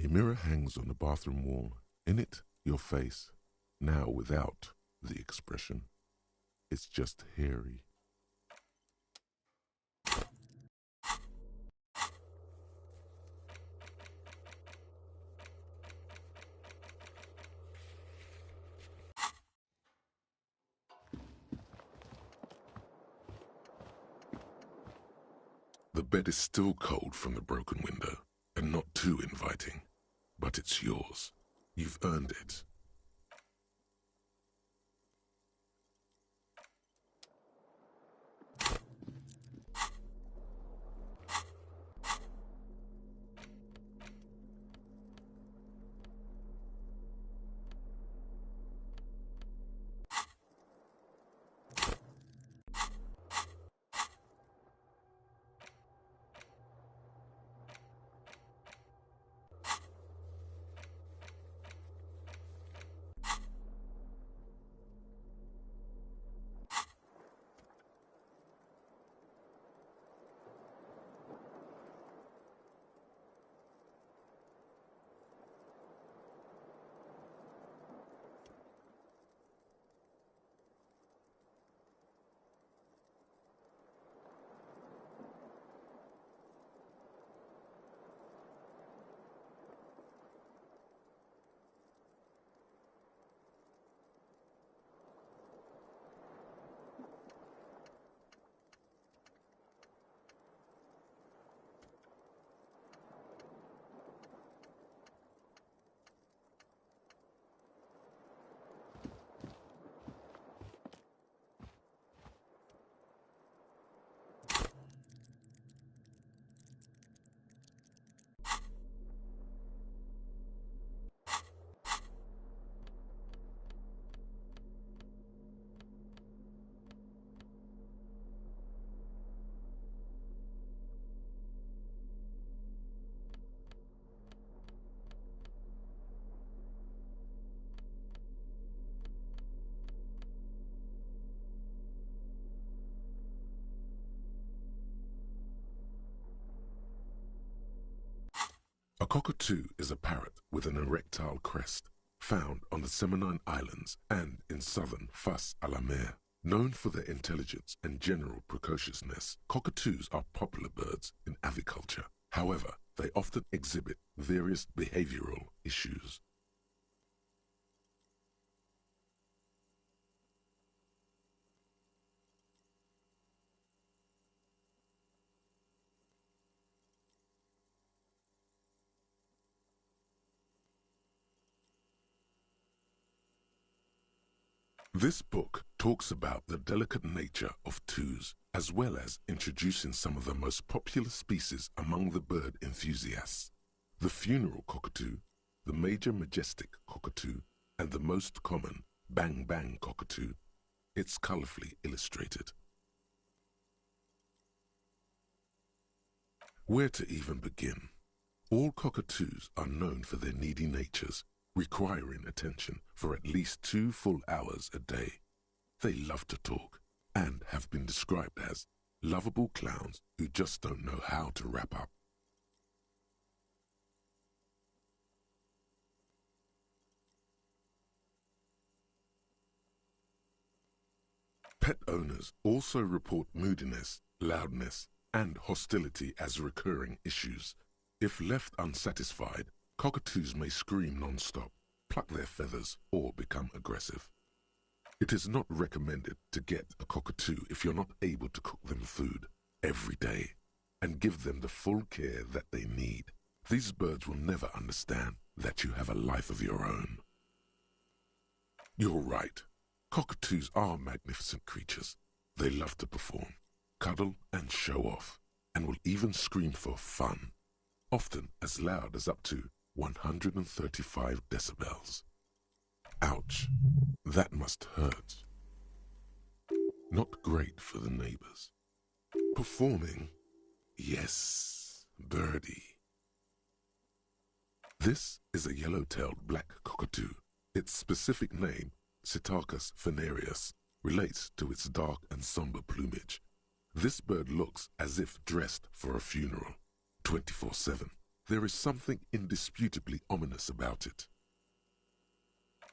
A mirror hangs on the bathroom wall. In it, your face, now without the expression. It's just hairy. The bed is still cold from the broken window, and not too inviting. But it's yours. You've earned it. A cockatoo is a parrot with an erectile crest, found on the Seminine Islands and in southern Fas a la Mer. Known for their intelligence and general precociousness, cockatoos are popular birds in aviculture. However, they often exhibit various behavioral issues. This book talks about the delicate nature of toos, as well as introducing some of the most popular species among the bird enthusiasts. The funeral cockatoo, the major majestic cockatoo, and the most common bang-bang cockatoo. It's colorfully illustrated. Where to even begin? All cockatoos are known for their needy natures, requiring attention for at least 2 full hours a day. They love to talk and have been described as lovable clowns who just don't know how to wrap up. Pet owners also report moodiness, loudness, and hostility as recurring issues. If left unsatisfied, cockatoos may scream non-stop, pluck their feathers, or become aggressive. It is not recommended to get a cockatoo if you're not able to cook them food every day and give them the full care that they need. These birds will never understand that you have a life of your own. You're right. Cockatoos are magnificent creatures. They love to perform, cuddle, and show off, and will even scream for fun, often as loud as up to 135 decibels. Ouch, that must hurt. Not great for the neighbors. Performing? Yes, birdie. This is a yellow-tailed black cockatoo. Its specific name, Psittacus venereus, relates to its dark and somber plumage. This bird looks as if dressed for a funeral, 24/7, there is something indisputably ominous about it.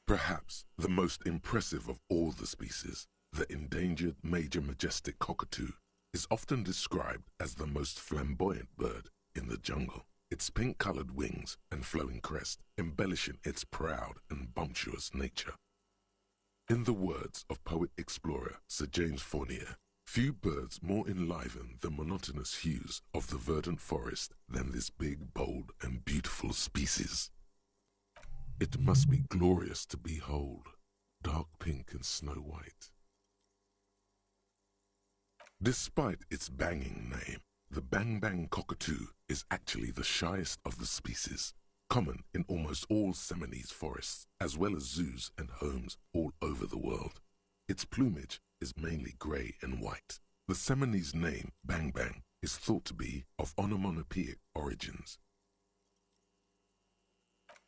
Perhaps the most impressive of all the species, the endangered major majestic cockatoo, is often described as the most flamboyant bird in the jungle, its pink-colored wings and flowing crest embellishing its proud and bumptious nature. In the words of poet-explorer Sir James Fournier, few birds more enliven the monotonous hues of the verdant forest than this big, bold, and beautiful species. It must be glorious to behold, dark pink and snow white. Despite its banging name, the bang-bang cockatoo is actually the shyest of the species, common in almost all Seminoles forests, as well as zoos and homes all over the world. Its plumage is mainly grey and white. The Seminoles name, bang-bang, is thought to be of onomatopoeic origins.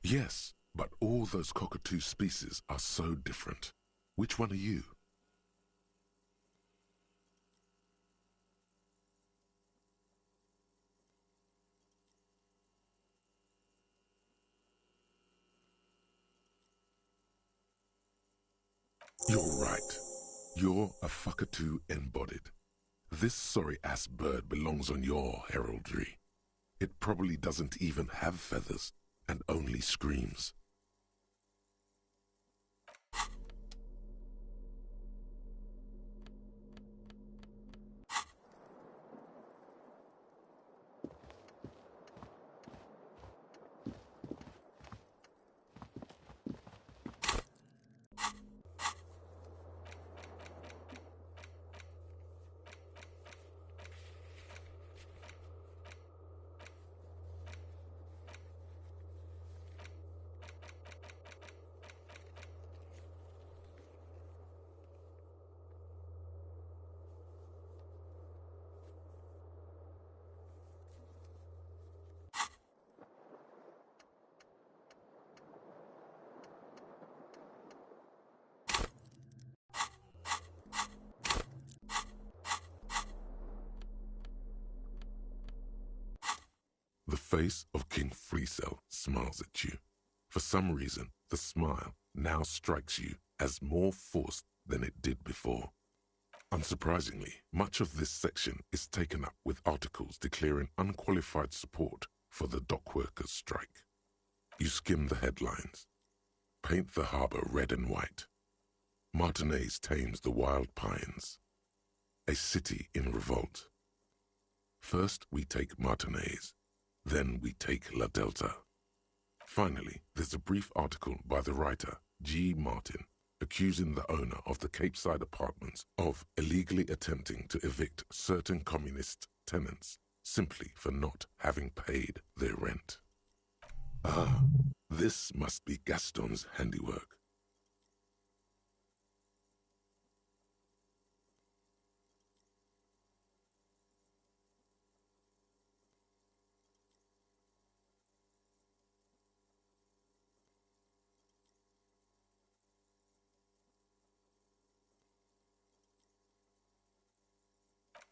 Yes, but all those cockatoo species are so different. Which one are you? You're right. You're a fuckatoo embodied. This sorry-ass bird belongs on your heraldry. It probably doesn't even have feathers and only screams. The face of King Freecell smiles at you. For some reason, the smile now strikes you as more forced than it did before. Unsurprisingly, much of this section is taken up with articles declaring unqualified support for the dock workers' strike. You skim the headlines. Paint the harbor red and white. Martinez tames the wild pines. A city in revolt. First we take Martinez, then we take La Delta. Finally, there's a brief article by the writer, G. Martin, accusing the owner of the Capeside Apartments of illegally attempting to evict certain communist tenants simply for not having paid their rent. Ah, this must be Gaston's handiwork.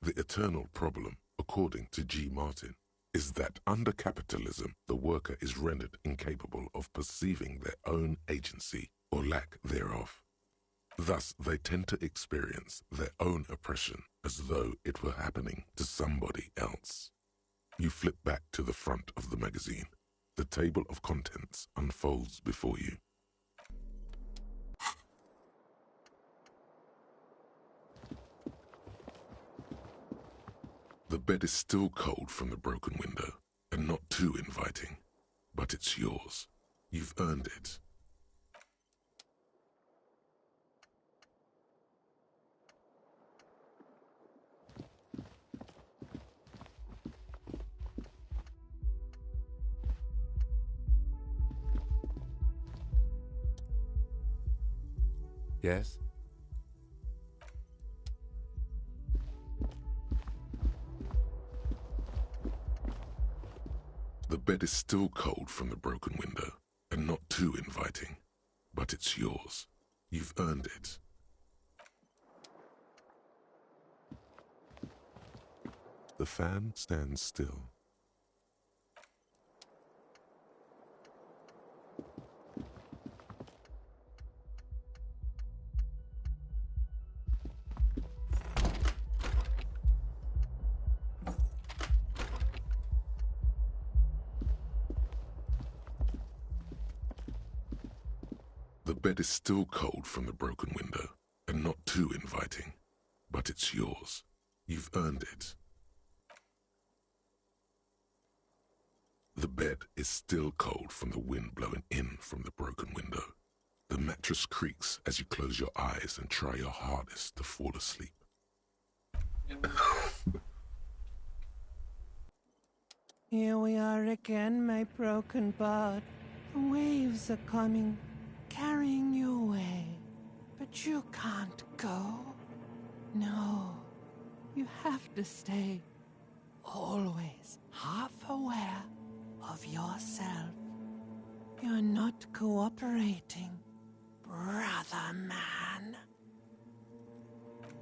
The eternal problem, according to G. Martin, is that under capitalism, the worker is rendered incapable of perceiving their own agency or lack thereof. Thus, they tend to experience their own oppression as though it were happening to somebody else. You flip back to the front of the magazine. The table of contents unfolds before you. The bed is still cold from the broken window, and not too inviting, but it's yours. You've earned it. Yes? The bed is still cold from the broken window, and not too inviting, but it's yours. You've earned it. The fan stands still. bed is still cold from the broken window, and not too inviting. But it's yours. You've earned it. The bed is still cold from the wind blowing in from the broken window. The mattress creaks as you close your eyes and try your hardest to fall asleep. Here we are again, my broken bird. The waves are coming, carrying you away. But you can't go. No, you have to stay. Always half aware of yourself. You're not cooperating, brother man.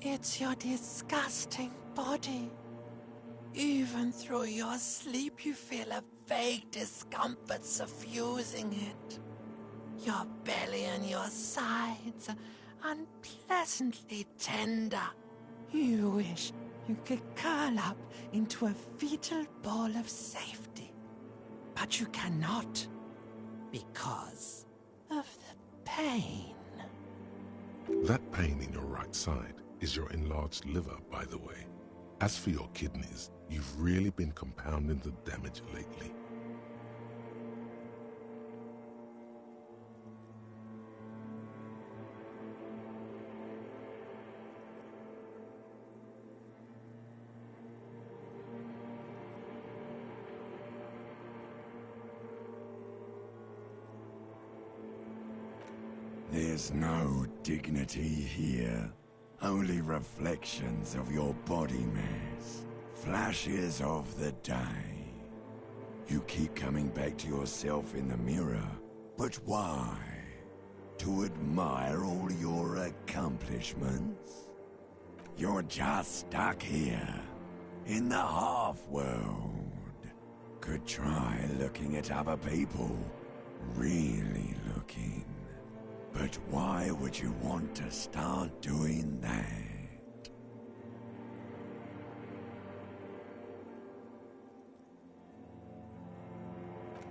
It's your disgusting body. Even through your sleep, you feel a vague discomfort suffusing it. Your belly and your sides are unpleasantly tender. You wish you could curl up into a fetal ball of safety. But you cannot, because of the pain. That pain in your right side is your enlarged liver, by the way. As for your kidneys, you've really been compounding the damage lately. There's no dignity here. Only reflections of your body mass. Flashes of the day. You keep coming back to yourself in the mirror. But why? To admire all your accomplishments? You're just stuck here, in the half-world. Could try looking at other people. Really looking. But why would you want to start doing that?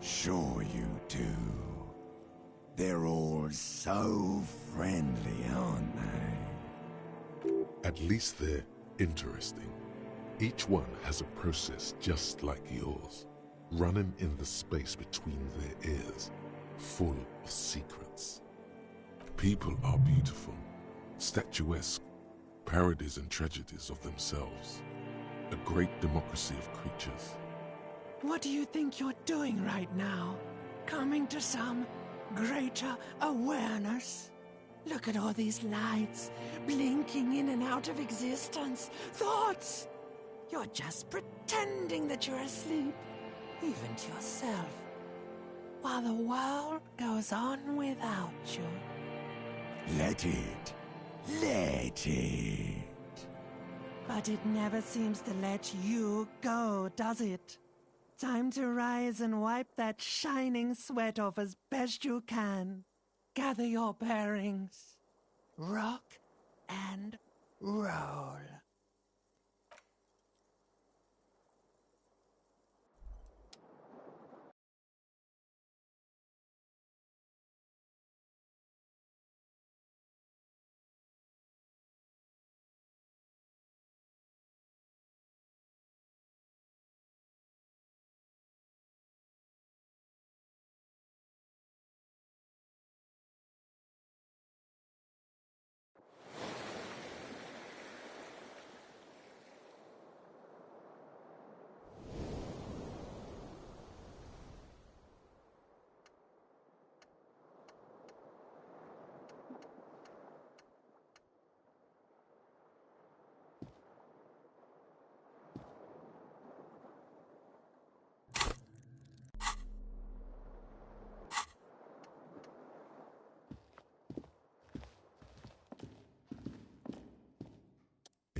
Sure you do. They're all so friendly, aren't they? At least they're interesting. Each one has a process just like yours, running in the space between their ears, full of secrets. People are beautiful, statuesque, parodies and tragedies of themselves. A great democracy of creatures. What do you think you're doing right now? Coming to some greater awareness? Look at all these lights, blinking in and out of existence. Thoughts! You're just pretending that you're asleep, even to yourself, while the world goes on without you. Let it. Let it. But it never seems to let you go, does it? Time to rise and wipe that shining sweat off as best you can. Gather your bearings. Rock and roll.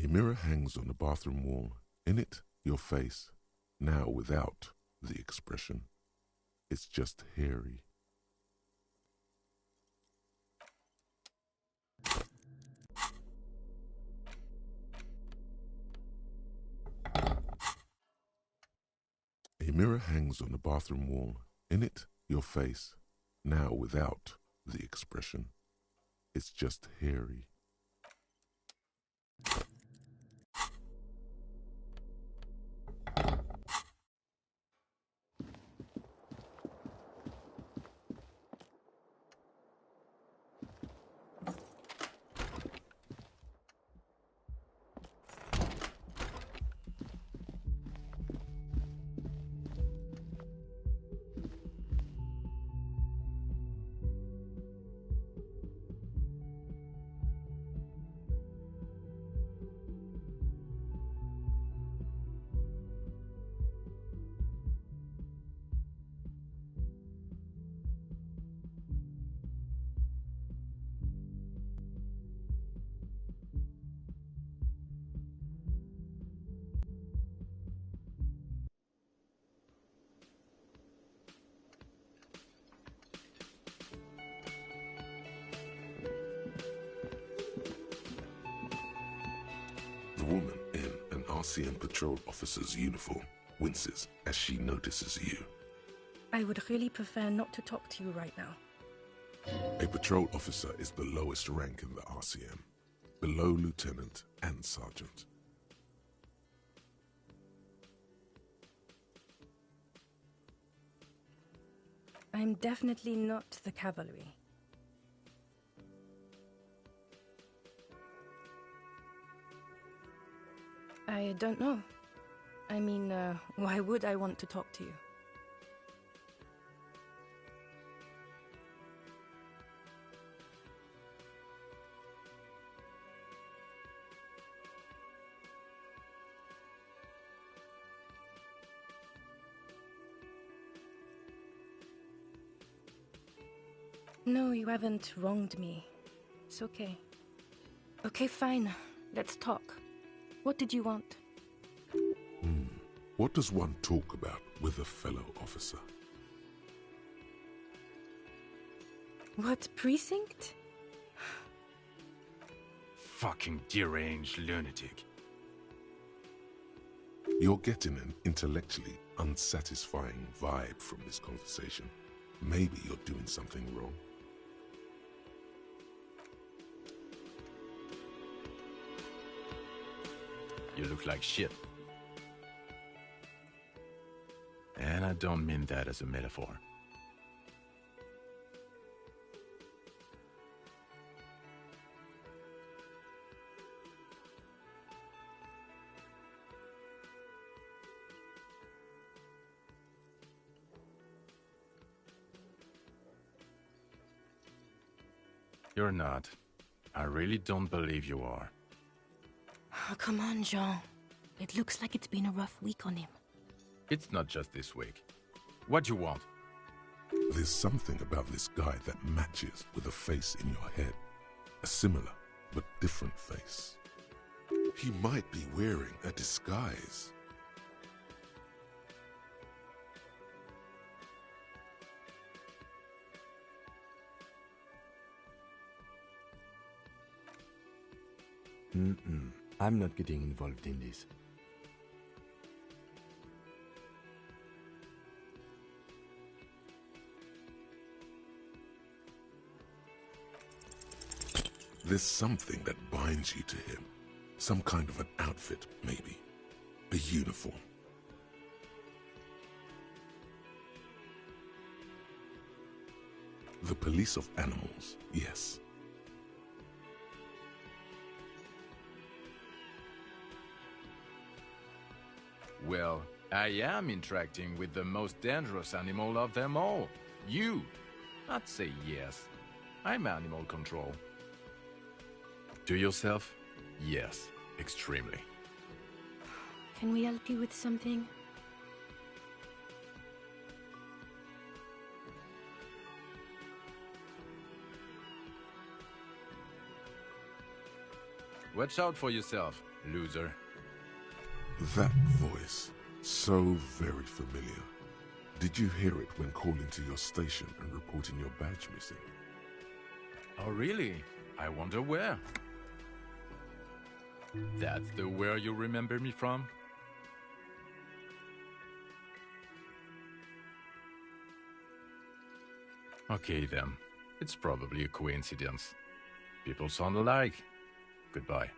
A mirror hangs on the bathroom wall. In it, your face, now without the expression. It's just hairy. A mirror hangs on the bathroom wall. In it, your face, now without the expression. It's just hairy. The woman in an RCM patrol officer's uniform winces as she notices you. I would really prefer not to talk to you right now. A patrol officer is the lowest rank in the RCM, below lieutenant and sergeant. I'm definitely not the cavalry. I don't know. I mean, why would I want to talk to you? No, you haven't wronged me. It's okay. Okay, fine. Let's talk. What did you want? What does one talk about with a fellow officer? What precinct? Fucking deranged lunatic. You're getting an intellectually unsatisfying vibe from this conversation. Maybe you're doing something wrong. You look like shit. And I don't mean that as a metaphor. You're not. I really don't believe you are. Oh, come on, Jean. It looks like it's been a rough week on him. It's not just this week. What you want? There's something about this guy that matches with a face in your head. A similar but different face. He might be wearing a disguise. I'm not getting involved in this. There's something that binds you to him. Some kind of an outfit, maybe. A uniform. The police of animals, yes. Well, I am interacting with the most dangerous animal of them all. You. I'd say yes. I'm animal control. To yourself? Yes, extremely. Can we help you with something? Watch out for yourself, loser. That voice, so very familiar. Did you hear it when calling to your station and reporting your badge missing? Oh, really? I wonder where. That's the where you remember me from? Okay then. It's probably a coincidence. People sound alike. Goodbye.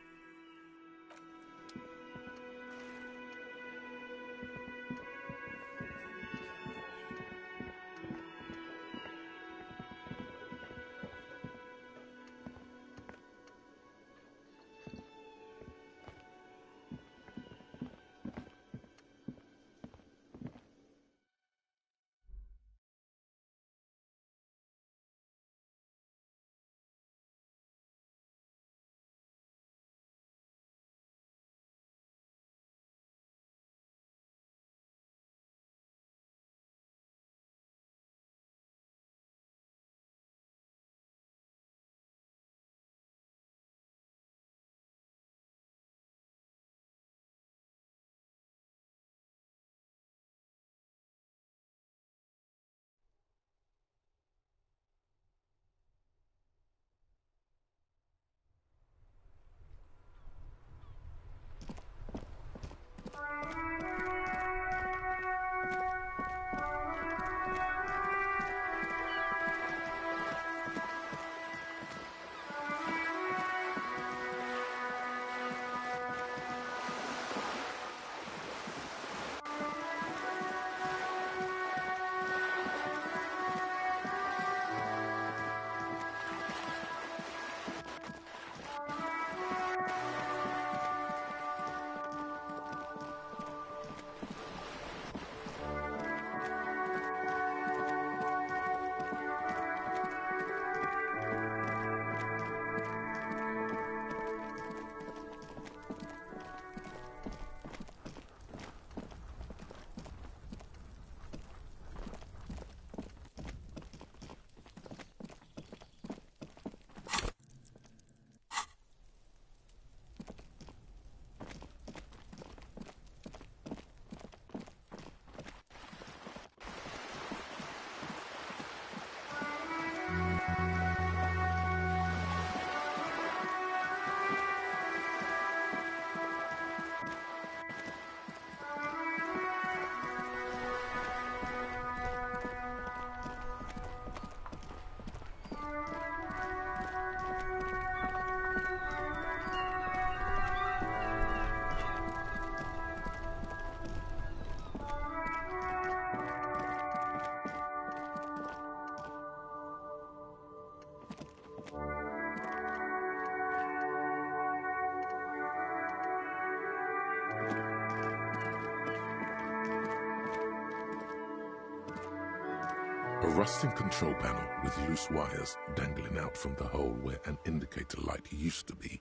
A rusting control panel with loose wires dangling out from the hole where an indicator light used to be,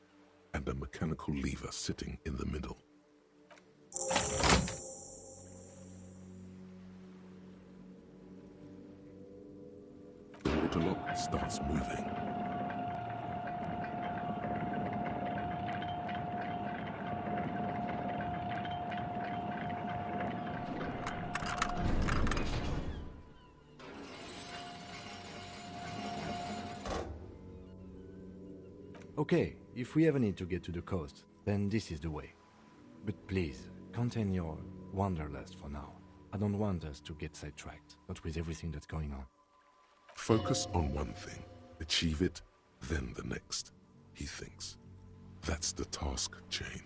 and a mechanical lever sitting in the middle. The water lock starts moving. Okay, if we ever need to get to the coast, then this is the way. But please, contain your wanderlust for now. I don't want us to get sidetracked, not with everything that's going on. Focus on one thing, achieve it, then the next, he thinks. That's the task chain.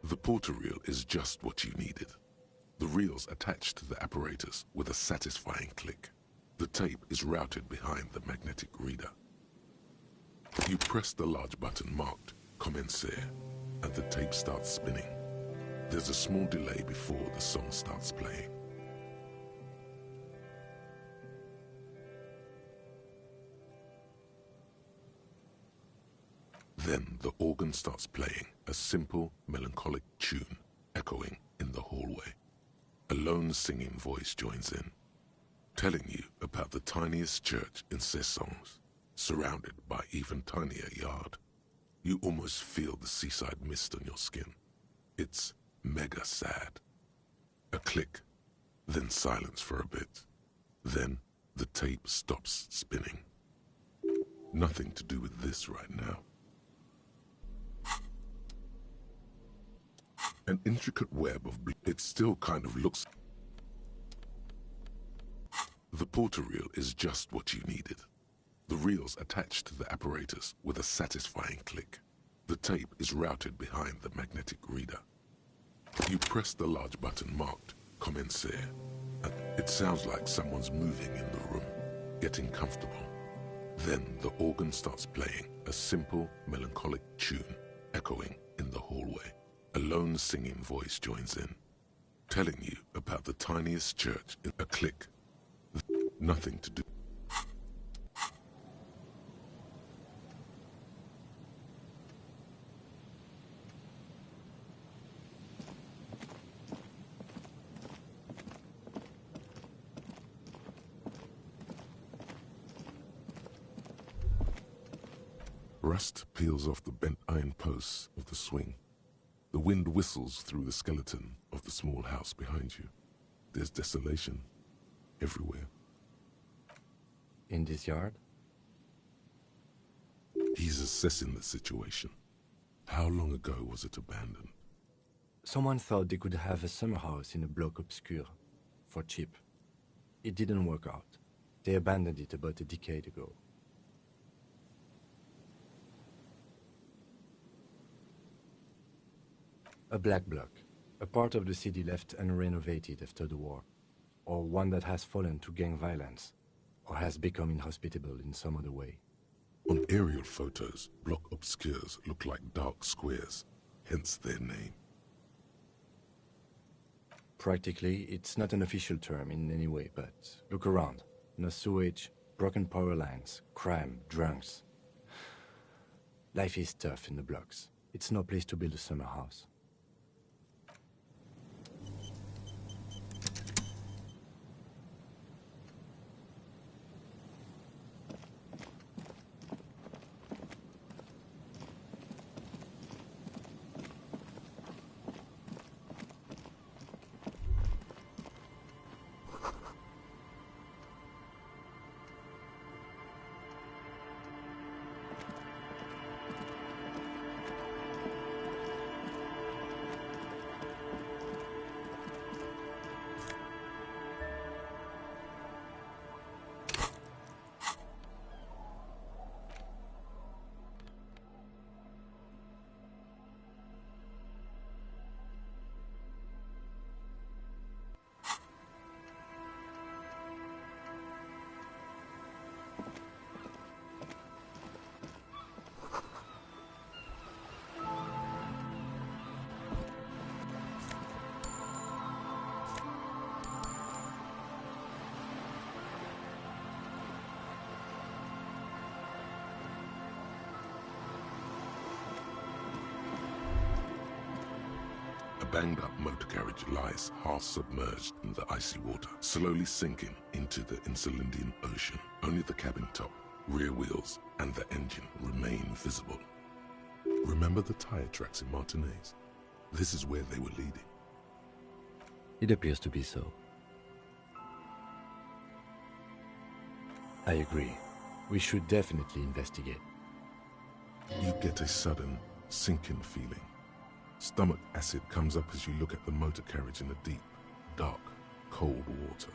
The porter reel is just what you needed. The reel's attached to the apparatus with a satisfying click. The tape is routed behind the magnetic reader. You press the large button marked Commencer, and the tape starts spinning. There's a small delay before the song starts playing. Then the organ starts playing a simple, melancholic tune echoing in the hallway. A lone singing voice joins in, telling you about the tiniest church in Cessons, surrounded by even tinier yard. You almost feel the seaside mist on your skin. It's mega sad. A click, then silence for a bit. Then the tape stops spinning. Nothing to do with this right now. An intricate web of it still kind of looks. The porter reel is just what you needed. The reel's attached to the apparatus with a satisfying click. The tape is routed behind the magnetic reader. You press the large button marked Commencer. It sounds like someone's moving in the room, getting comfortable. Then the organ starts playing a simple, melancholic tune echoing in the hallway. A lone singing voice joins in, telling you about the tiniest church in a click. Nothing to do. Rust peels off the bent iron posts of the swing. The wind whistles through the skeleton of the small house behind you. There's desolation everywhere. In this yard? He's assessing the situation. How long ago was it abandoned? Someone thought they could have a summer house in a bloc obscur, for cheap. It didn't work out. They abandoned it about a decade ago. A black bloc, a part of the city left unrenovated after the war, or one that has fallen to gang violence, or has become inhospitable in some other way. On aerial photos, block obscures look like dark squares, hence their name. Practically, it's not an official term in any way, but look around. No sewage, broken power lines, crime, drunks. Life is tough in the blocks. It's no place to build a summer house. A banged-up motor carriage lies half submerged in the icy water, slowly sinking into the Insulindian Ocean. Only the cabin top, rear wheels, and the engine remain visible. Remember the tire tracks in Martinez? This is where they were leading. It appears to be so. I agree. We should definitely investigate. You get a sudden, sinking feeling. Stomach acid comes up as you look at the motor carriage in the deep, dark, cold water.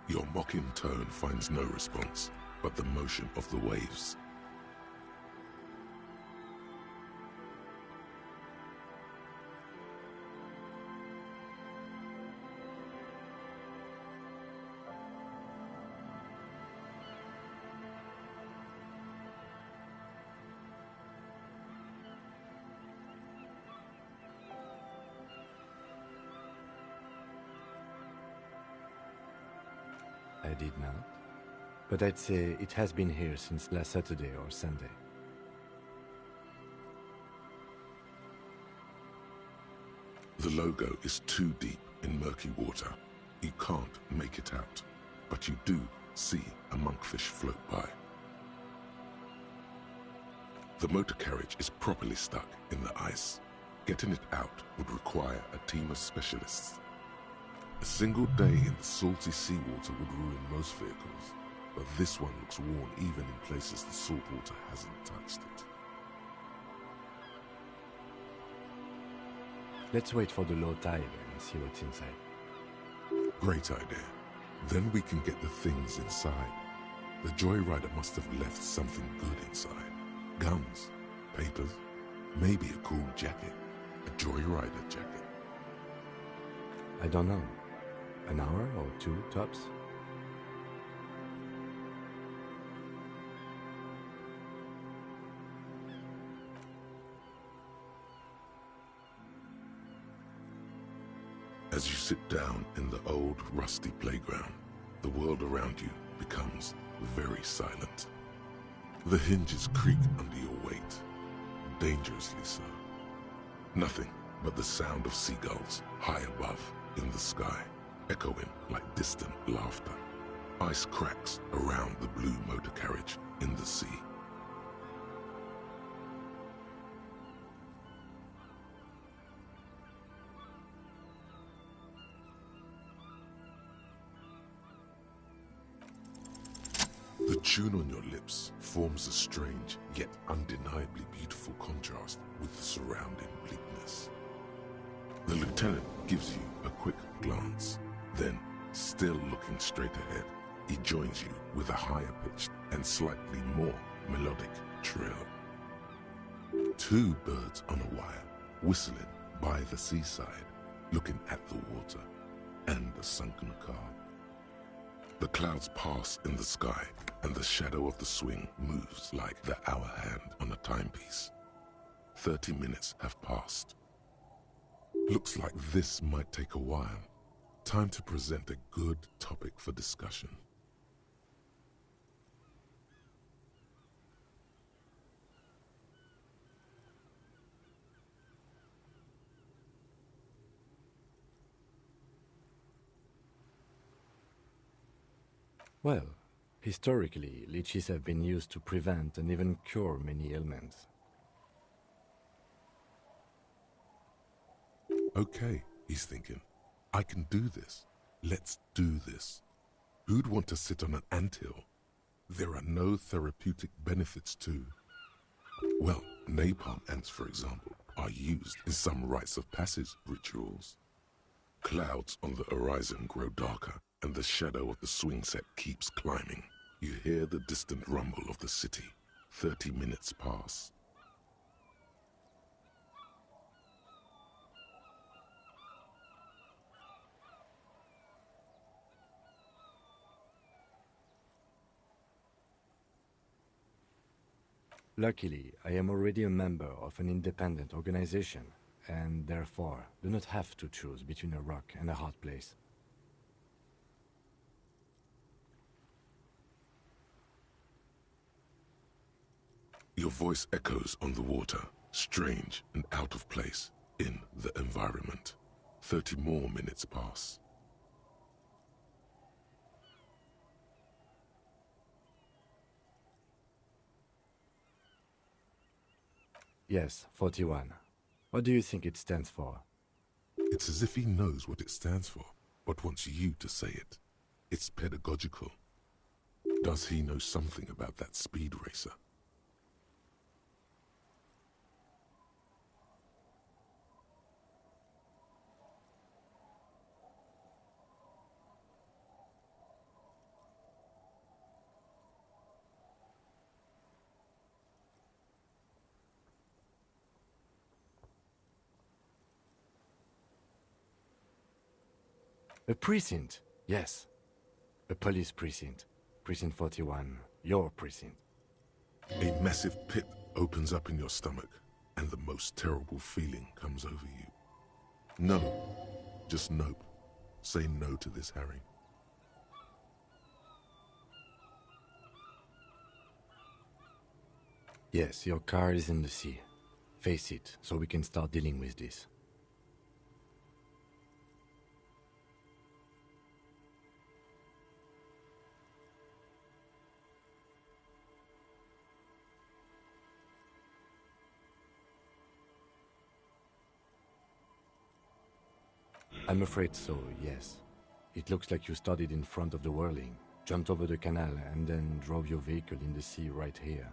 Your mocking tone finds no response, but the motion of the waves. I did not. But I'd say it has been here since last Saturday or Sunday. The logo is too deep in murky water. You can't make it out, but you do see a monkfish float by. The motor carriage is properly stuck in the ice. Getting it out would require a team of specialists. A single day in the salty seawater would ruin most vehicles, but this one looks worn even in places the salt water hasn't touched it. Let's wait for the low tide and see what's inside. Great idea. Then we can get the things inside. The joyrider must have left something good inside. Guns, papers, maybe a cool jacket. A joyrider jacket. I don't know. An hour or two, tops? As you sit down in the old, rusty playground, the world around you becomes very silent. The hinges creak under your weight, dangerously so. Nothing but the sound of seagulls high above in the sky, echoing like distant laughter. Ice cracks around the blue motor carriage in the sea. The tune on your lips forms a strange yet undeniably beautiful contrast with the surrounding bleakness. The lieutenant gives you a quick glance, then, still looking straight ahead, he joins you with a higher pitched and slightly more melodic trill. Two birds on a wire, whistling by the seaside, looking at the water and the sunken car. The clouds pass in the sky, and the shadow of the swing moves like the hour hand on a timepiece. 30 minutes have passed. Looks like this might take a while. Time to present a good topic for discussion. Well, historically, leeches have been used to prevent and even cure many ailments. Okay, he's thinking. I can do this. Let's do this. Who'd want to sit on an anthill? There are no therapeutic benefits to... Well, napalm ants, for example, are used in some rites of passage rituals. Clouds on the horizon grow darker, and the shadow of the swing set keeps climbing. You hear the distant rumble of the city. 30 minutes pass. Luckily, I am already a member of an independent organization, and therefore do not have to choose between a rock and a hard place. Your voice echoes on the water, strange and out of place in the environment. 30 more minutes pass. Yes, 41. What do you think it stands for? It's as if he knows what it stands for, but wants you to say it. It's pedagogical. Does he know something about that speed racer? A precinct, yes. A police precinct. Precinct 41, your precinct. A massive pit opens up in your stomach, and the most terrible feeling comes over you. No. Just nope. Say no to this, Harry. Yes, your car is in the sea. Face it, so we can start dealing with this. I'm afraid so, yes. It looks like you started in front of the whirling, jumped over the canal, and then drove your vehicle in the sea right here.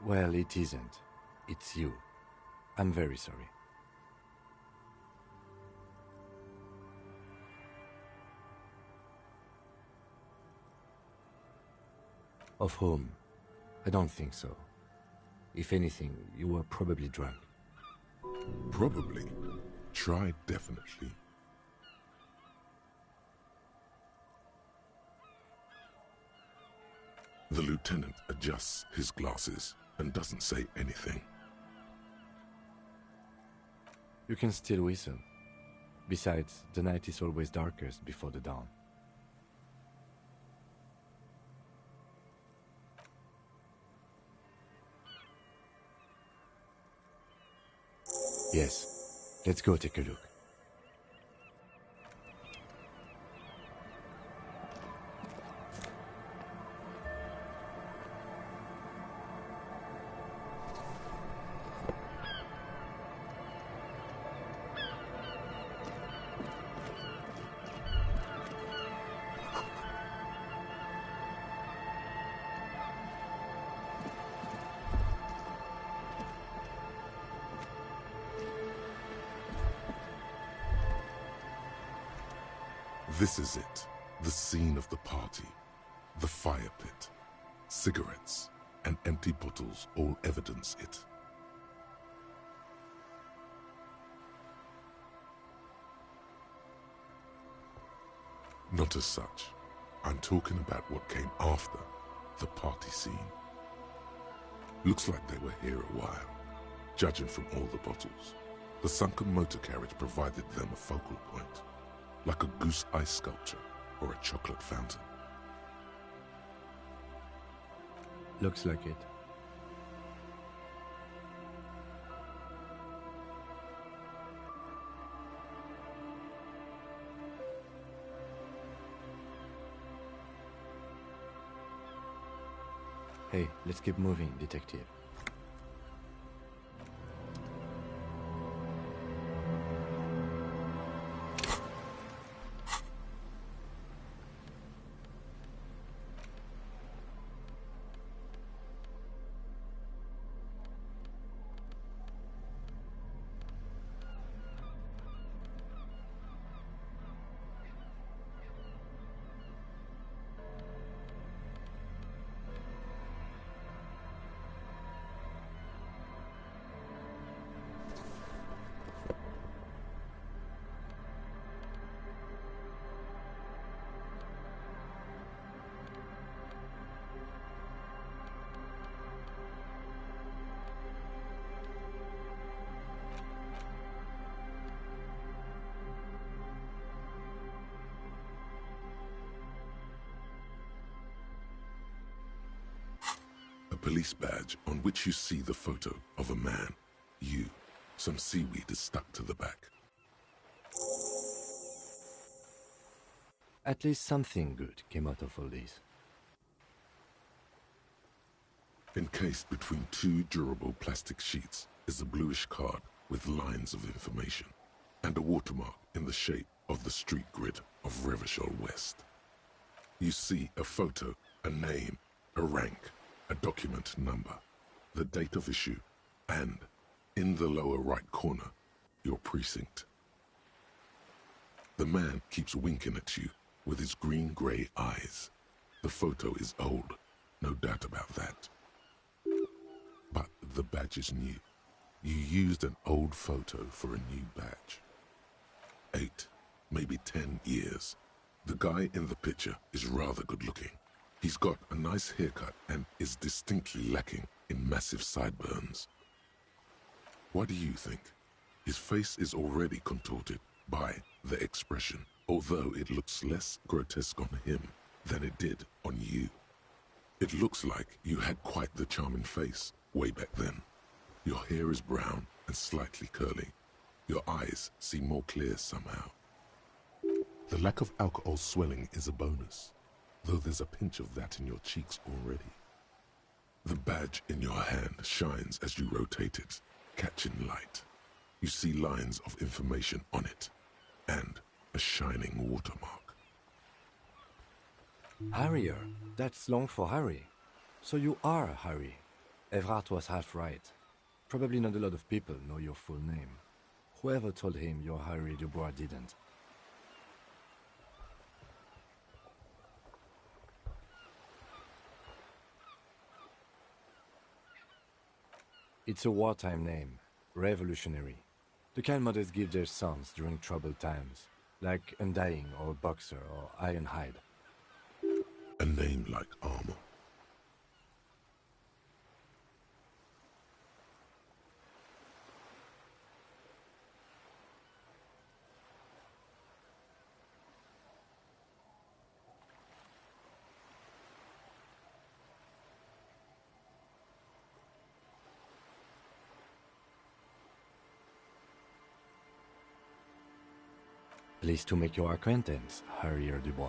Well, it isn't. It's you. I'm very sorry. Of whom? I don't think so. If anything, you were probably drunk. Probably. Try definitely. The lieutenant adjusts his glasses and doesn't say anything. You can still whistle. Besides, the night is always darkest before the dawn. Yes, let's go take a look. This is it, the scene of the party. The fire pit, cigarettes, and empty bottles all evidence it. Not as such. I'm talking about what came after the party scene. Looks like they were here a while, judging from all the bottles. The sunken motor carriage provided them a focal point, like a goose ice sculpture or a chocolate fountain. Looks like it. Hey, let's keep moving, detective. A police badge on which you see the photo of a man. You. Some seaweed is stuck to the back. At least something good came out of all this. Encased between two durable plastic sheets is a bluish card with lines of information and a watermark in the shape of the street grid of Revachol West. You see a photo, a name, a rank, a document number, the date of issue, and, in the lower right corner, your precinct. The man keeps winking at you with his green-grey eyes. The photo is old, no doubt about that. But the badge is new. You used an old photo for a new badge. 8, maybe 10 years. The guy in the picture is rather good-looking. He's got a nice haircut and is distinctly lacking in massive sideburns. What do you think? His face is already contorted by the expression, although it looks less grotesque on him than it did on you. It looks like you had quite the charming face way back then. Your hair is brown and slightly curly. Your eyes seem more clear somehow. The lack of alcohol swelling is a bonus, though there's a pinch of that in your cheeks already. The badge in your hand shines as you rotate it, catching light. You see lines of information on it, and a shining watermark. Harrier, that's long for Harry. So you are Harry. Evrard was half right. Probably not a lot of people know your full name. Whoever told him you're Harry Dubois didn't. It's a wartime name, revolutionary. The kind mothers give their sons during troubled times, like Undying or Boxer or Ironhide. A name like armor. Pleased to make your acquaintance, Harrier Dubois.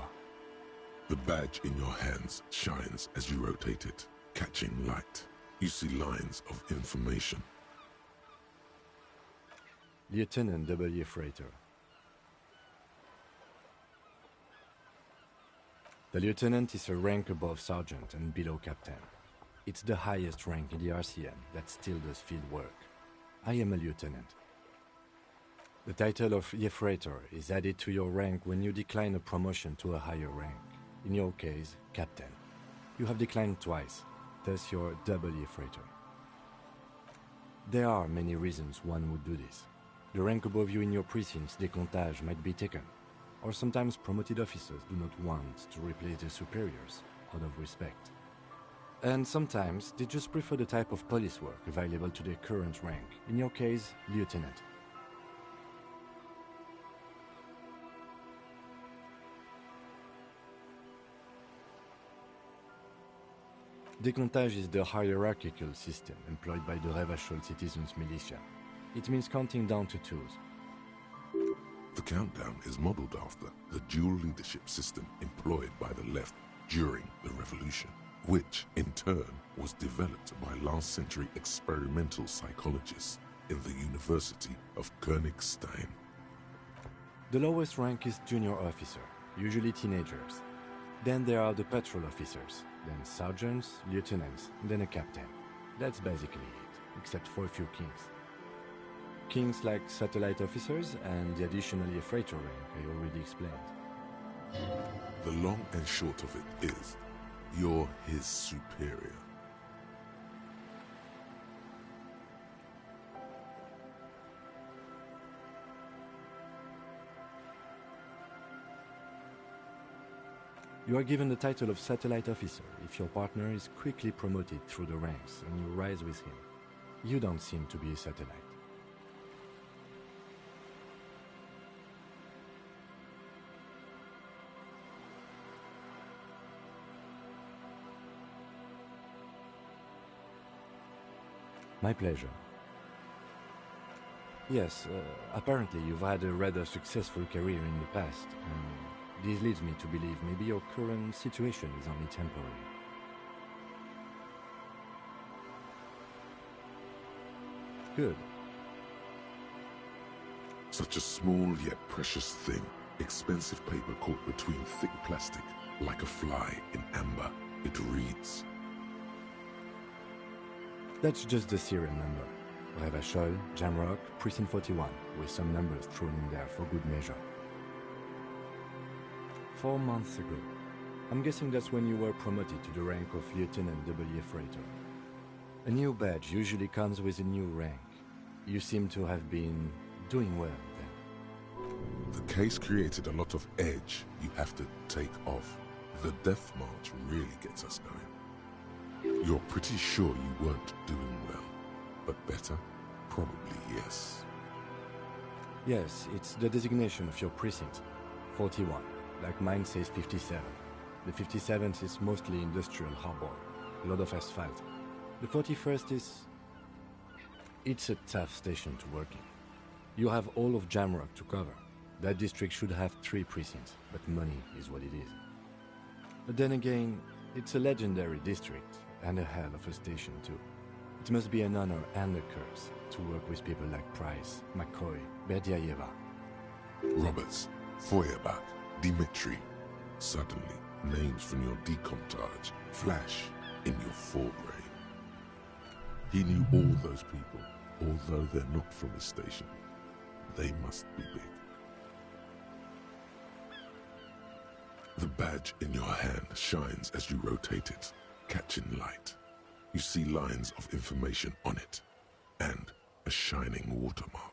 The badge in your hands shines as you rotate it, catching light. You see lines of information. Lieutenant W. Freighter. The lieutenant is a rank above sergeant and below captain. It's the highest rank in the RCM that still does field work. I am a lieutenant. The title of Freighter is added to your rank when you decline a promotion to a higher rank. In your case, Captain. You have declined twice, thus you're double Freighter. There are many reasons one would do this. The rank above you in your precinct's décomptage might be taken, or sometimes promoted officers do not want to replace their superiors out of respect. And sometimes they just prefer the type of police work available to their current rank, in your case, Lieutenant. Décomptage is the hierarchical system employed by the Revachol Citizens Militia. It means counting down to twos. The countdown is modeled after the dual leadership system employed by the left during the revolution, which in turn was developed by last century experimental psychologists in the University of Königstein. The lowest rank is junior officer, usually teenagers. Then there are the patrol officers, then sergeants, lieutenants, then a captain. That's basically it, except for a few kings. Kings like satellite officers and the additionally freighter rank I already explained. The long and short of it is, you're his superior. You are given the title of satellite officer if your partner is quickly promoted through the ranks and you rise with him. You don't seem to be a satellite. My pleasure. Yes, apparently you've had a rather successful career in the past, and this leads me to believe maybe your current situation is only temporary. Good. Such a small yet precious thing, expensive paper caught between thick plastic, like a fly in amber. It reads. That's just the serial number. Revachol, Jamrock, Precinct 41, with some numbers thrown in there for good measure. 4 months ago. I'm guessing that's when you were promoted to the rank of Lieutenant W. Freighter. A new badge usually comes with a new rank. You seem to have been doing well then. The case created a lot of edge you have to take off. The death march really gets us going. You're pretty sure you weren't doing well, but better? Probably yes. Yes, it's the designation of your precinct. 41, like mine says 57. The 57th is mostly industrial harbor, a lot of asphalt. The 41st is... It's a tough station to work in. You have all of Jamrock to cover. That district should have 3 precincts, but money is what it is. But then again, it's a legendary district, and a hell of a station too. It must be an honor and a curse to work with people like Price, McCoy, Berdiaeva. Roberts, Feuerbach, Dimitri. Suddenly, names from your decomptage flash in your forebrain. He knew all those people, although they're not from his station. They must be big. The badge in your hand shines as you rotate it, catching light. You see lines of information on it, and a shining watermark.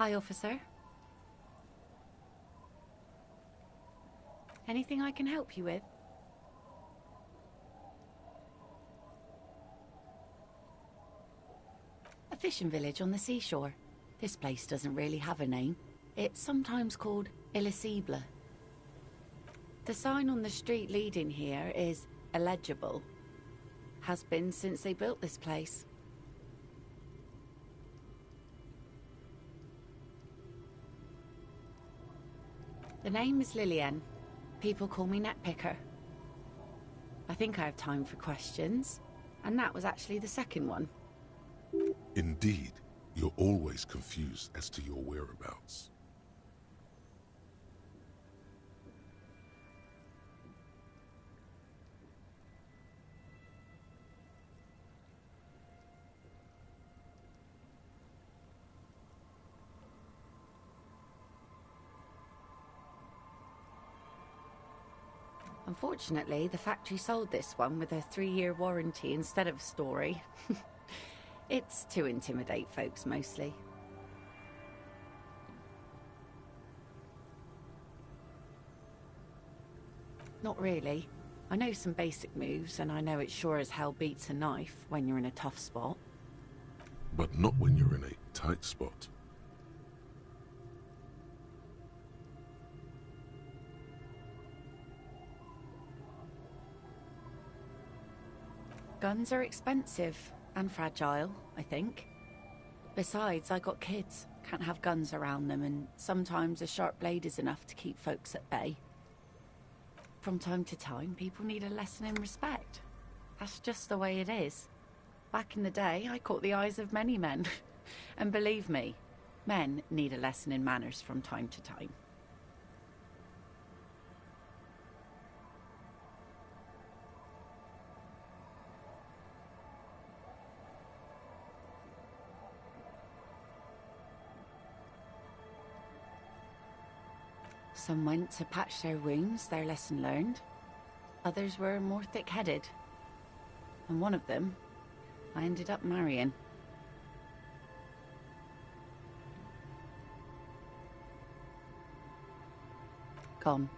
Hi, officer. Anything I can help you with? A fishing village on the seashore. This place doesn't really have a name. It's sometimes called Elysium. The sign on the street leading here is illegible. Has been since they built this place. The name is Lillian. People call me Netpicker. I think I have time for questions, and that was actually the second one. Indeed, you're always confused as to your whereabouts. Unfortunately, the factory sold this one with a 3-year warranty instead of a story. It's to intimidate folks, mostly. Not really. I know some basic moves, and I know it sure as hell beats a knife when you're in a tough spot. But not when you're in a tight spot. Guns are expensive and fragile, I think. Besides, I got kids. Can't have guns around them, and sometimes a sharp blade is enough to keep folks at bay. From time to time, people need a lesson in respect. That's just the way it is. Back in the day, I caught the eyes of many men. And believe me, men need a lesson in manners from time to time. Some went to patch their wounds, their lesson learned. Others were more thick-headed. And one of them, I ended up marrying. Gone.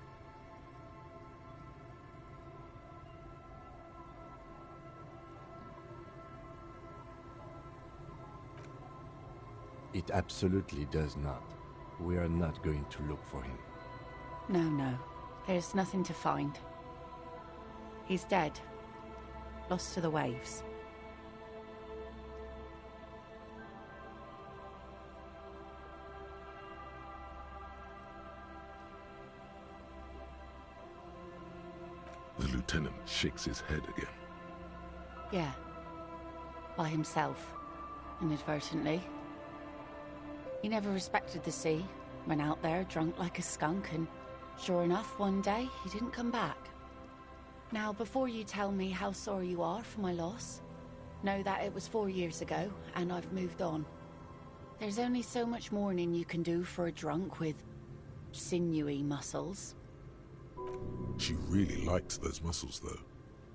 It absolutely does not. We are not going to look for him. No. There's nothing to find. He's dead. Lost to the waves. The lieutenant shakes his head again. Yeah. By himself. Inadvertently. He never respected the sea. Went out there drunk like a skunk, and sure enough, one day, he didn't come back. Now, before you tell me how sorry you are for my loss, know that it was 4 years ago, and I've moved on. There's only so much mourning you can do for a drunk with sinewy muscles. She really likes those muscles, though.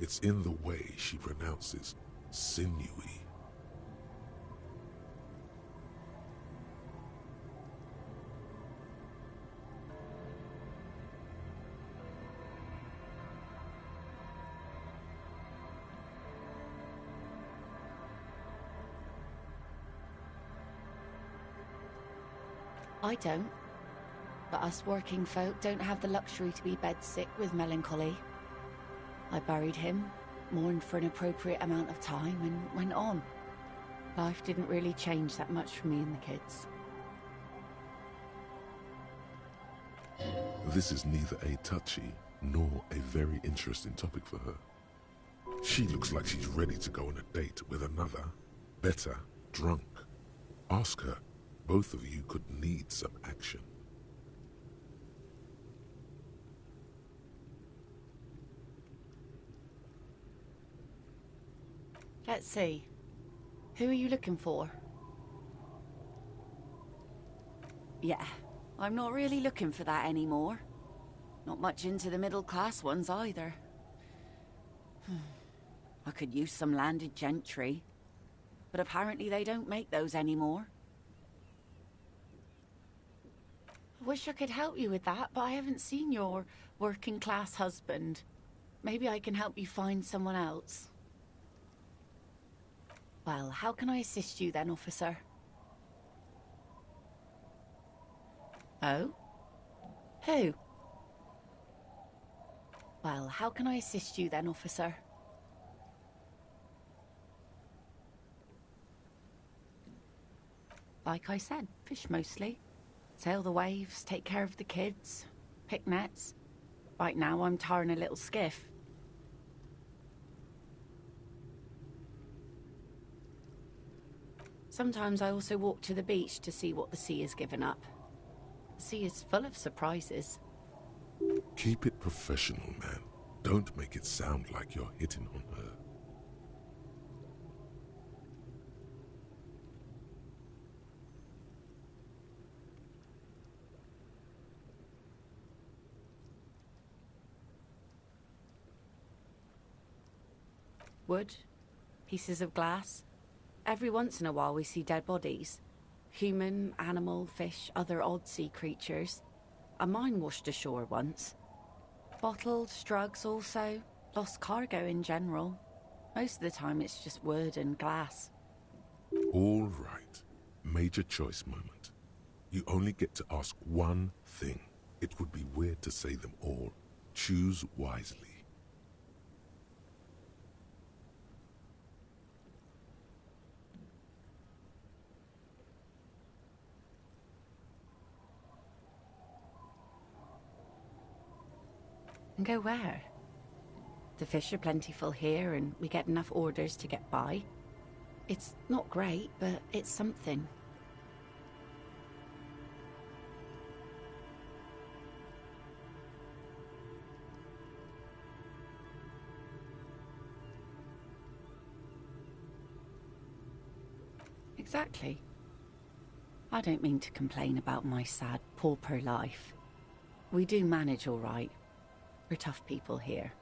It's in the way she pronounces sinewy. I don't. But us working folk don't have the luxury to be bedsick with melancholy. I buried him, mourned for an appropriate amount of time, and went on. Life didn't really change that much for me and the kids. This is neither a touchy nor a very interesting topic for her. She looks like she's ready to go on a date with another, better, drunk. Ask her. Both of you could need some action. Let's see. Who are you looking for? Yeah, I'm not really looking for that anymore. Not much into the middle-class ones either. I could use some landed gentry, but apparently they don't make those anymore. wish I could help you with that, but I haven't seen your working-class husband. Maybe I can help you find someone else. Well, how can I assist you then, officer? Oh? Who? Well, how can I assist you then, officer? Like I said, fish mostly. Sail the waves, take care of the kids, pick nets. Right now I'm tarring a little skiff. Sometimes I also walk to the beach to see what the sea has given up. The sea is full of surprises. Keep it professional, man. Don't make it sound like you're hitting on her. Wood, pieces of glass. Every once in a while we see dead bodies. Human, animal, fish, other odd sea creatures. A mine washed ashore once. Bottles, drugs also. Lost cargo in general. Most of the time it's just wood and glass. All right. Major choice moment. You only get to ask one thing. It would be weird to say them all. Choose wisely. And go where? The fish are plentiful here and we get enough orders to get by. It's not great, but it's something. Exactly. I don't mean to complain about my sad, pauper life. We do manage all right. We're tough people here.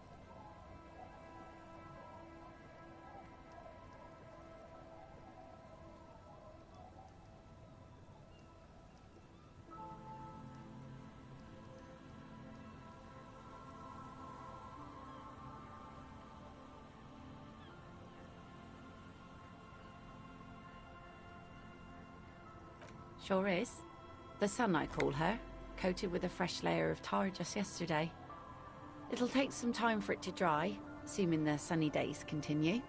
Sure is. The sun, I call her, coated with a fresh layer of tar just yesterday. It'll take some time for it to dry, assuming the sunny days continue.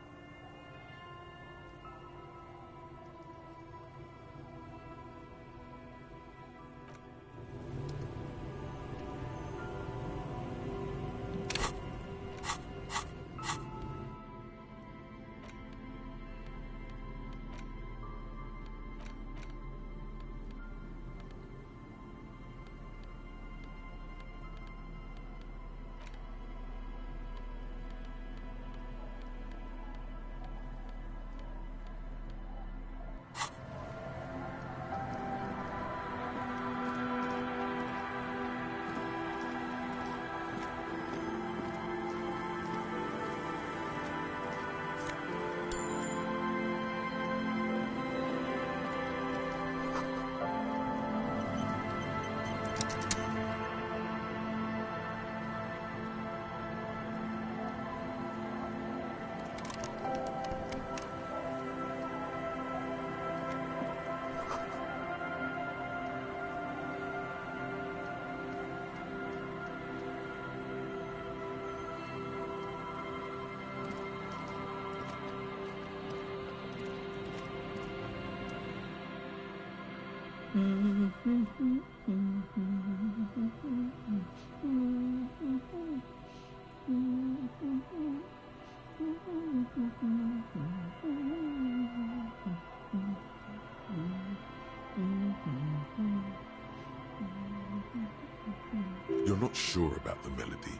You're not sure about the melody,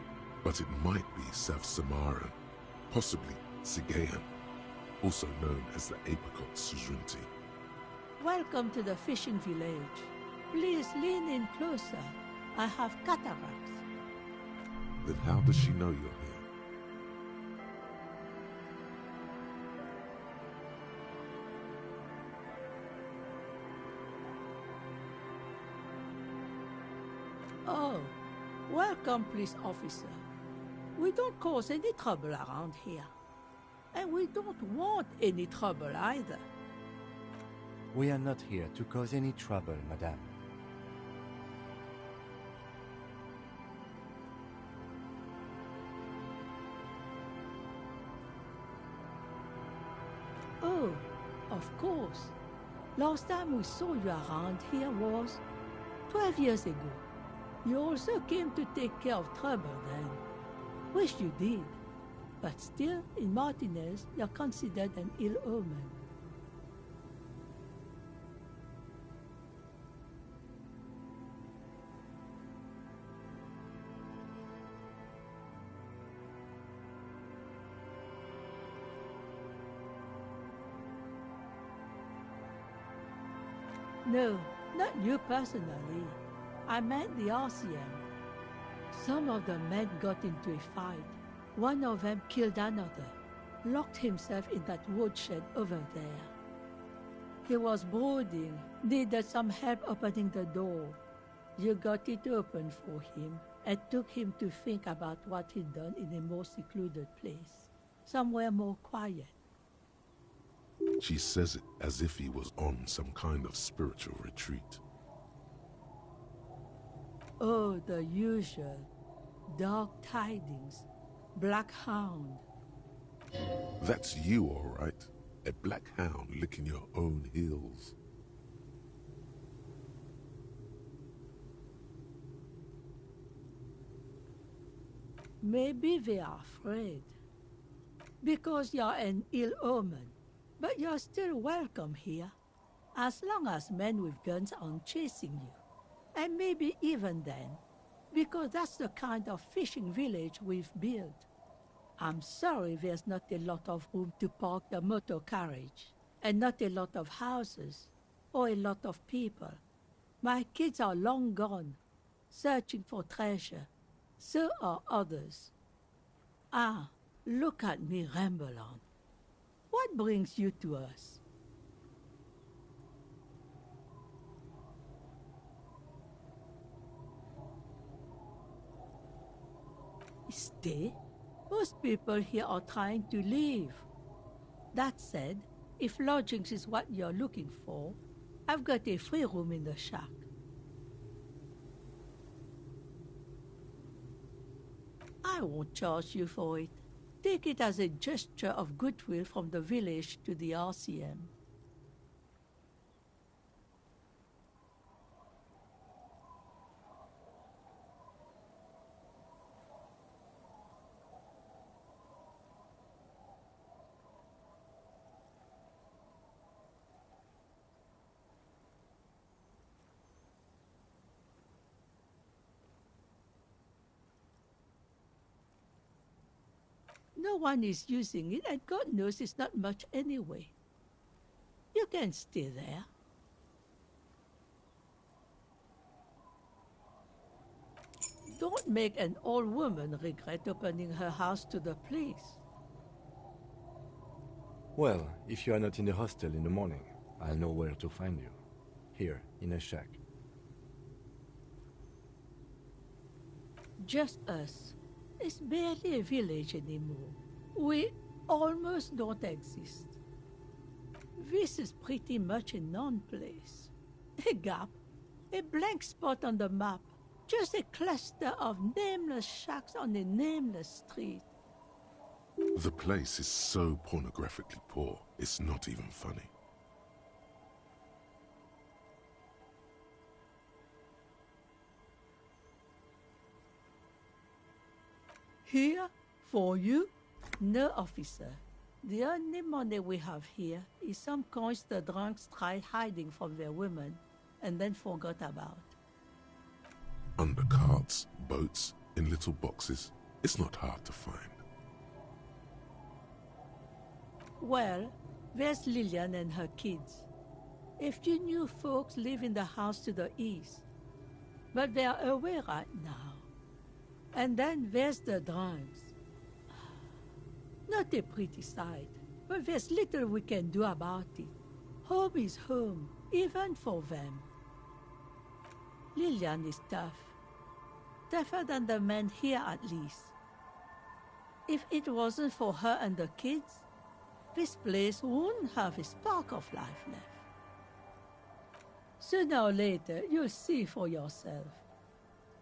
but it might be South Samaran, possibly Sigayan, also known as the apricot suzerainty. Welcome to the fishing village. Please lean in closer. I have cataracts. Then how does she know you're here? Oh, welcome, police officer. We don't cause any trouble around here. And we don't want any trouble either. We are not here to cause any trouble, madame. Oh, of course. Last time we saw you around here was 12 years ago. You also came to take care of trouble then. Wish you did. But still, in Martinez, you're considered an ill omen. No, not you personally. I meant the RCM. Some of the men got into a fight. One of them killed another, locked himself in that woodshed over there. He was brooding, needed some help opening the door. You got it open for him and took him to think about what he'd done in a more secluded place, somewhere more quiet. She says it as if he was on some kind of spiritual retreat. Oh, the usual. Dark tidings. Black hound. That's you, all right. A black hound licking your own heels. Maybe they are afraid. Because you're an ill omen. But you're still welcome here. As long as men with guns aren't chasing you. And maybe even then. Because that's the kind of fishing village we've built. I'm sorry there's not a lot of room to park the motor carriage, and not a lot of houses, or a lot of people. My kids are long gone, searching for treasure. So are others. Ah, look at me ramble on. What brings you to us? Stay? Most people here are trying to leave. That said, if lodgings is what you're looking for, I've got a free room in the shack. I won't charge you for it. Take it as a gesture of goodwill from the village to the RCM. No one is using it, and God knows it's not much anyway. You can stay there. Don't make an old woman regret opening her house to the police. Well, if you are not in the hostel in the morning, I'll know where to find you. Here, in a shack. Just us. It's barely a village anymore. We almost don't exist. This is pretty much a non-place. A gap. A blank spot on the map. Just a cluster of nameless shacks on a nameless street. The place is so pornographically poor, it's not even funny. Here? For you? No, officer. The only money we have here is some coins the drunks tried hiding from their women and then forgot about. Under carts, boats, in little boxes, it's not hard to find. Well, there's Lillian and her kids. A few new folks live in the house to the east, but they are away right now. And then there's the drunks. Not a pretty sight, but there's little we can do about it. Home is home, even for them. Lillian is tough. tougher than the men here at least. If it wasn't for her and the kids, this place wouldn't have a spark of life left. Sooner or later, you'll see for yourself.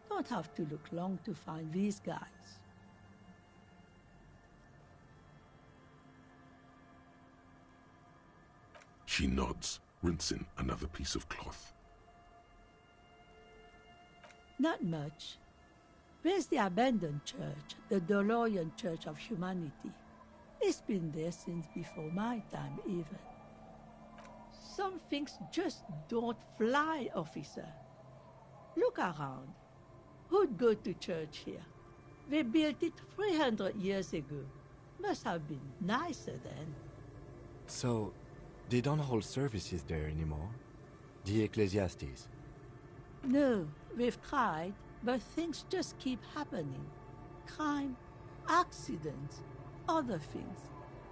Don't have to look long to find these guys. She nods, rinsing another piece of cloth. Not much. There's the abandoned church, the DeLorean Church of Humanity. It's been there since before my time, even. Some things just don't fly, officer. Look around. Who'd go to church here? They built it 300 years ago. Must have been nicer then. So, they don't hold services there anymore? The Ecclesiastes? No, we've tried, but things just keep happening. Crime, accidents, other things.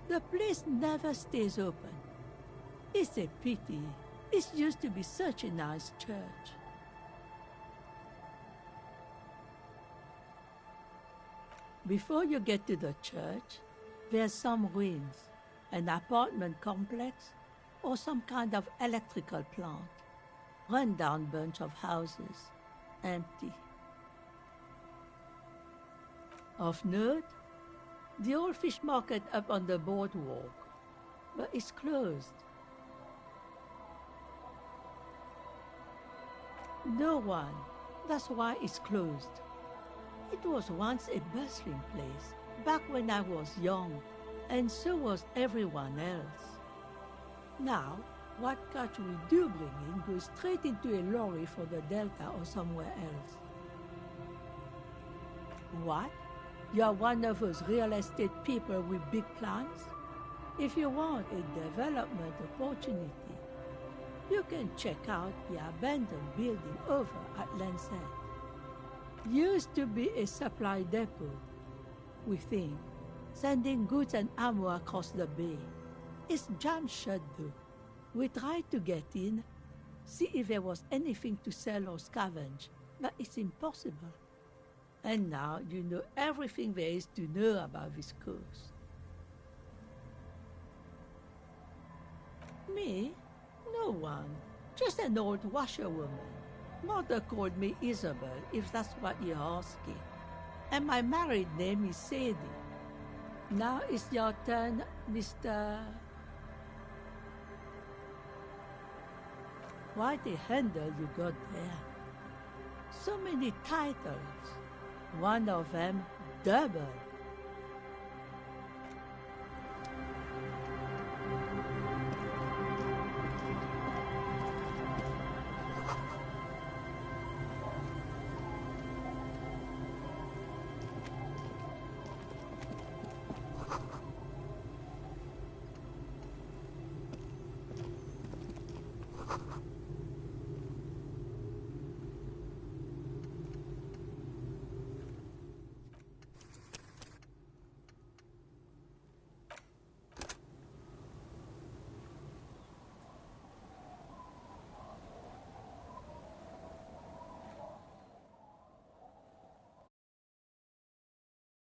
The place never stays open. It's a pity. It used to be such a nice church. Before you get to the church, there's some ruins, an apartment complex, or some kind of electrical plant. Run-down bunch of houses, empty. Of note, the old fish market up on the boardwalk, but it's closed. No one. That's why it's closed. It was once a bustling place, back when I was young, and so was everyone else. Now, what catch we do bring in goes straight into a lorry for the Delta or somewhere else. What? You're one of those real estate people with big plans? If you want a development opportunity, you can check out the abandoned building over at Land's End. Used to be a supply depot, we think, sending goods and ammo across the bay. It's jammed shut though. We tried to get in, see if there was anything to sell or scavenge, but it's impossible. And now you know everything there is to know about this coast. Me? No one. Just an old washerwoman. Mother called me Isabel, if that's what you're asking. And my married name is Sadie. Now it's your turn, Mr. Quite a handle you got there. So many titles. One of them double.